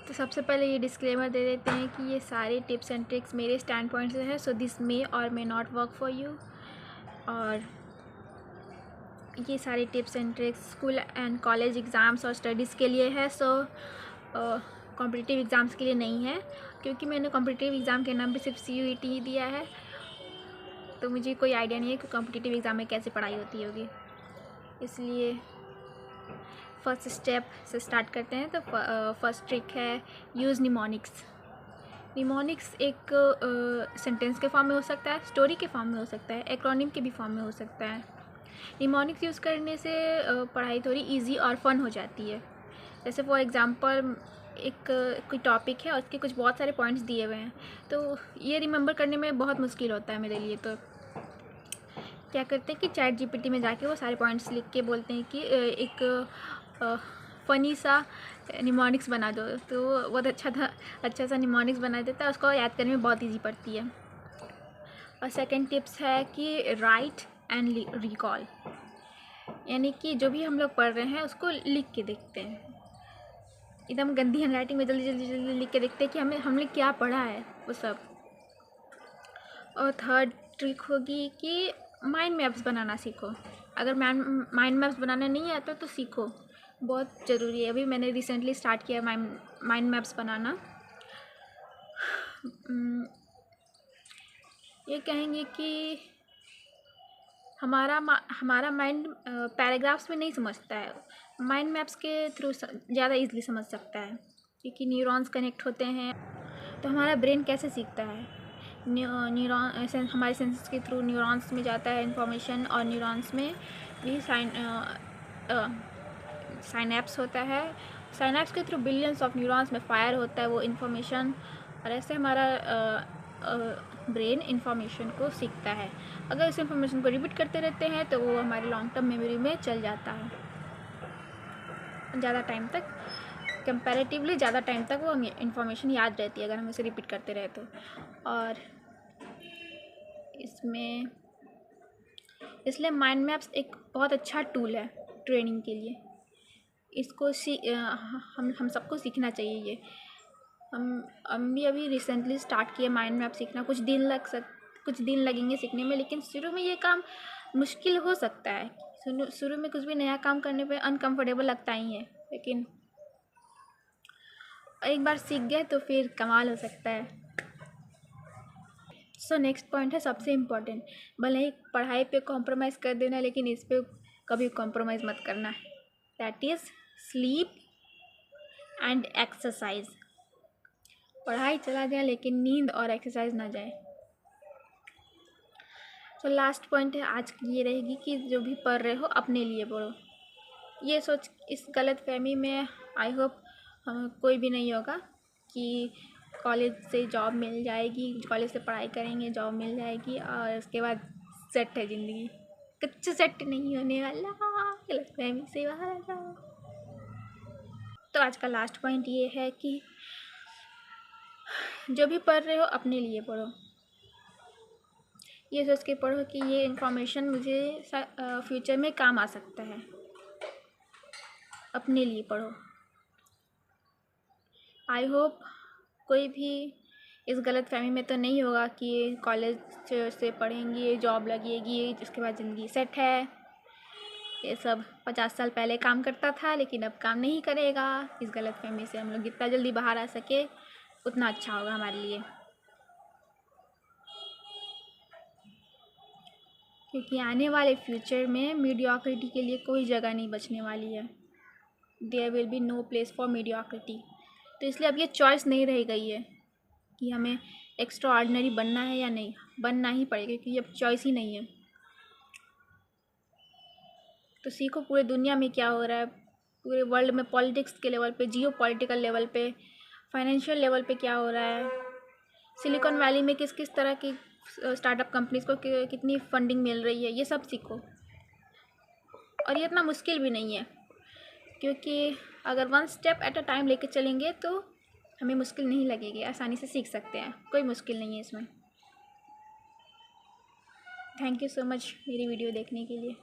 तो सबसे पहले ये डिस्क्लेमर दे देते हैं कि ये सारे टिप्स एंड ट्रिक्स मेरे स्टैंड पॉइंट से है, सो दिस मे और may not work for you. और ये सारे tips and tricks school and college exams और स्टडीज़ के लिए है, सो कॉम्पिटिटिव एग्ज़ाम्स के लिए नहीं है, क्योंकि मैंने कॉम्पिटिटिव एग्ज़ाम के नाम पे सिर्फ CUET ही दिया है, तो मुझे कोई आइडिया नहीं है कि कॉम्पिटिटिव एग्ज़ाम में कैसे पढ़ाई होती होगी। इसलिए फर्स्ट स्टेप से स्टार्ट करते हैं। तो फर्स्ट ट्रिक है यूज़ निमोनिक्स। निमोनिक्स एक सेंटेंस के फॉर्म में हो सकता है, स्टोरी के फॉर्म में हो सकता है, एक्रोनिम के भी फॉर्म में हो सकता है। निमोनिक्स यूज़ करने से पढ़ाई थोड़ी इजी और फन हो जाती है। जैसे फॉर एग्ज़ाम्पल एक कोई टॉपिक है और उसके कुछ बहुत सारे पॉइंट्स दिए हुए हैं, तो ये रिमेंबर करने में बहुत मुश्किल होता है मेरे लिए। तो क्या करते हैं कि ChatGPT में जाके वो सारे पॉइंट्स लिख के बोलते हैं कि एक फ़नी सा निमोनिक्स बना दो, तो वो बहुत अच्छा सा निमोनिक्स बना देता है, उसको याद करने में बहुत ईजी पड़ती है। और सेकंड टिप्स है कि राइट एंड रिकॉल, यानी कि जो भी हम लोग पढ़ रहे हैं उसको लिख के देखते हैं, एकदम गंदी हैंडराइटिंग में जल्दी जल्दी जल्दी लिख के देखते हैं कि हमने क्या पढ़ा है वो सब। और थर्ड ट्रिक होगी कि माइंड मैप्स बनाना सीखो। अगर माइंड मैप्स बनाना नहीं आता तो सीखो, बहुत ज़रूरी है। अभी मैंने रिसेंटली स्टार्ट किया माइंड मैप्स बनाना। ये कहेंगे कि हमारा माइंड पैराग्राफ्स में नहीं समझता है, माइंड मैप्स के थ्रू ज़्यादा इजीली समझ सकता है, क्योंकि न्यूरॉन्स कनेक्ट होते हैं। तो हमारा ब्रेन कैसे सीखता है, न्यूरॉन हमारे सेंसेस के थ्रू न्यूरॉन्स में जाता है इन्फॉर्मेशन, और न्यूरॉन्स में भी साइनैप्स होता है। साइनैप्स के थ्रू बिलियंस ऑफ न्यूरॉन्स में फायर होता है वो इन्फॉर्मेशन, और ऐसे हमारा ब्रेन इन्फॉर्मेशन को सीखता है। अगर इस इन्फॉर्मेशन को रिपीट करते रहते हैं तो वो हमारे लॉन्ग टर्म मेमोरी में चल जाता है, ज़्यादा टाइम तक, कंपैरेटिवली ज़्यादा टाइम तक वो इन्फॉर्मेशन याद रहती है अगर हम इसे रिपीट करते रहे तो। और इसलिए माइंड मैप्स एक बहुत अच्छा टूल है ट्रेनिंग के लिए। इसको हम सबको सीखना चाहिए। ये हम भी अभी रिसेंटली स्टार्ट किए माइंड मैप सीखना। कुछ दिन लगेंगे सीखने में, लेकिन शुरू में ये काम मुश्किल हो सकता है। शुरू में कुछ भी नया काम करने पे अनकंफर्टेबल लगता ही है, लेकिन एक बार सीख गए तो फिर कमाल हो सकता है। सो नेक्स्ट पॉइंट है सबसे इम्पोर्टेंट। भले ही पढ़ाई पे कॉम्प्रोमाइज़ कर देना, लेकिन इस पे कभी कॉम्प्रोमाइज़ मत करना। That is sleep and exercise. पढ़ाई चला जाए लेकिन नींद और एक्सरसाइज ना जाए। तो लास्ट पॉइंट है आज की ये रहेगी कि जो भी पढ़ रहे हो अपने लिए पढ़ो। ये सोच, इस गलत फहमी में आई होप कोई भी नहीं होगा कि कॉलेज से जॉब मिल जाएगी, कॉलेज से पढ़ाई करेंगे जॉब मिल जाएगी और उसके बाद सेट है ज़िंदगी। कुछ सेट नहीं होने वाला, गलत फहमी से बाहर आ जाओ। तो आज का लास्ट पॉइंट ये है कि जो भी पढ़ रहे हो अपने लिए पढ़ो। ये सोच के पढ़ो कि ये इन्फॉर्मेशन मुझे फ्यूचर में काम आ सकता है। अपने लिए पढ़ो। आई होप कोई भी इस गलत फहमी में तो नहीं होगा कि कॉलेज से पढ़ेंगे जॉब लगेगी उसके बाद ज़िंदगी सेट है। ये सब 50 साल पहले काम करता था, लेकिन अब काम नहीं करेगा। इस गलत फहमी से हम लोग जितना जल्दी बाहर आ सके उतना अच्छा होगा हमारे लिए, क्योंकि आने वाले फ्यूचर में मीडियोक्रिटी के लिए कोई जगह नहीं बचने वाली है। There will be no place for mediocrity. तो इसलिए अब ये चॉइस नहीं रह गई है कि हमें एक्स्ट्रा ऑर्डिनरी बनना है या नहीं, बनना ही पड़ेगा, क्योंकि अब चॉइस ही नहीं है। तो सीखो पूरे दुनिया में क्या हो रहा है, पूरे वर्ल्ड में पॉलिटिक्स के लेवल पे, जियो पॉलिटिकल लेवल पे, फाइनेंशियल लेवल पे क्या हो रहा है, सिलिकॉन वैली में किस किस तरह की स्टार्टअप कंपनीज को कितनी फंडिंग मिल रही है, ये सब सीखो। और ये इतना मुश्किल भी नहीं है, क्योंकि अगर one step at a time लेके चलेंगे तो हमें मुश्किल नहीं लगेगी, आसानी से सीख सकते हैं, कोई मुश्किल नहीं है इसमें। थैंक यू सो मच मेरी वीडियो देखने के लिए।